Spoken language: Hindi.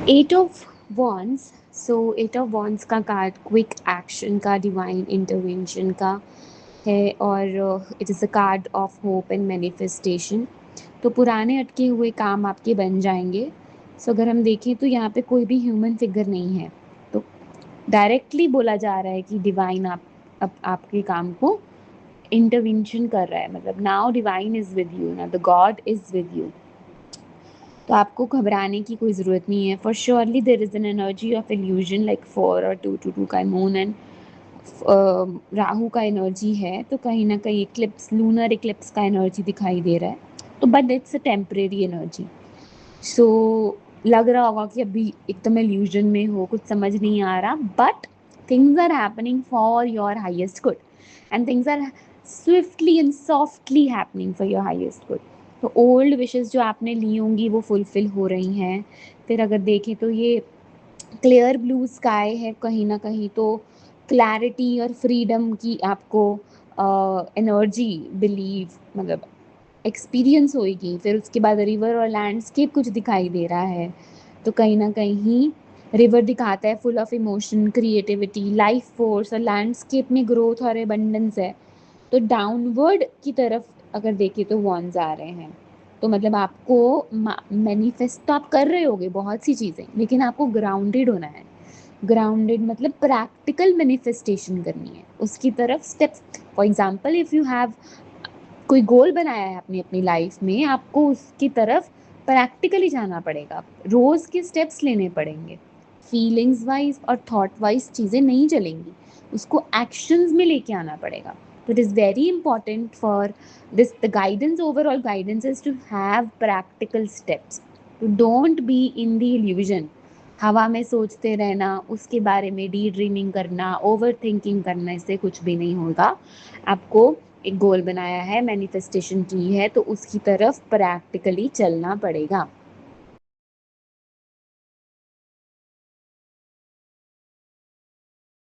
Eight of wands. So eight of wands का कार्ड क्विक एक्शन का, डिवाइन इंटरवेंशन का है, और it is a card of hope and manifestation. तो पुराने अटके हुए काम आपके बन जाएंगे। सो अगर हम देखें तो यहाँ पे कोई भी ह्यूमन फिगर नहीं है, तो डायरेक्टली बोला जा रहा है कि डिवाइन आप आपके काम को इंटरवेंशन कर रहा है, मतलब now divine is with you, ना the God is with you. तो आपको घबराने की कोई ज़रूरत नहीं है। For surely there is an energy of illusion like 4 और 2 का मून एंड राहु का एनर्जी है, तो कहीं ना कहीं इक्लिप्स, लूनर इक्लिप्स का एनर्जी दिखाई दे रहा है। तो but it's a temporary energy. So लग रहा होगा कि अभी एकदम इल्यूजन में हो, कुछ समझ नहीं आ रहा, but things are happening for your highest good and things are swiftly and softly happening for your highest good. तो ओल्ड विशेस जो आपने ली होंगी वो फुलफिल हो रही हैं। फिर अगर देखें तो ये क्लियर ब्लू स्काई है, कहीं ना कहीं तो क्लैरिटी और फ्रीडम की आपको एनर्जी, बिलीव, मतलब एक्सपीरियंस होएगी। फिर उसके बाद रिवर और लैंडस्केप कुछ दिखाई दे रहा है, तो कहीं ना कहीं रिवर दिखाता है full of emotion, creativity, life force, और लैंडस्केप में ग्रोथ और एबंडेंस है। तो डाउनवर्ड की तरफ अगर देखें तो वॉन्स आ रहे हैं। तो मतलब आपको मैनिफेस्ट तो आप कर रहे होगे बहुत सी चीज़ें, लेकिन आपको ग्राउंडेड होना है। ग्राउंडेड मतलब प्रैक्टिकल मैनिफेस्टेशन करनी है, उसकी तरफ steps. For example if you have कोई गोल बनाया है अपनी अपनी लाइफ में, आपको उसकी तरफ प्रैक्टिकली जाना पड़ेगा, रोज़ के स्टेप्स लेने पड़ेंगे। फीलिंग्स वाइज और थॉट वाइज चीज़ें नहीं चलेंगी, उसको एक्शंस में लेके आना पड़ेगा। तो it is very important for this, the guidance, overall guidance is to have practical steps, to don't be in the illusion. हवा में सोचते रहना, उसके बारे में डी ड्रीमिंग करना, ओवर थिंकिंग करना, इससे कुछ भी नहीं होगा। आपको एक गोल बनाया है, मैनिफेस्टेशन की है, तो उसकी तरफ प्रैक्टिकली चलना पड़ेगा।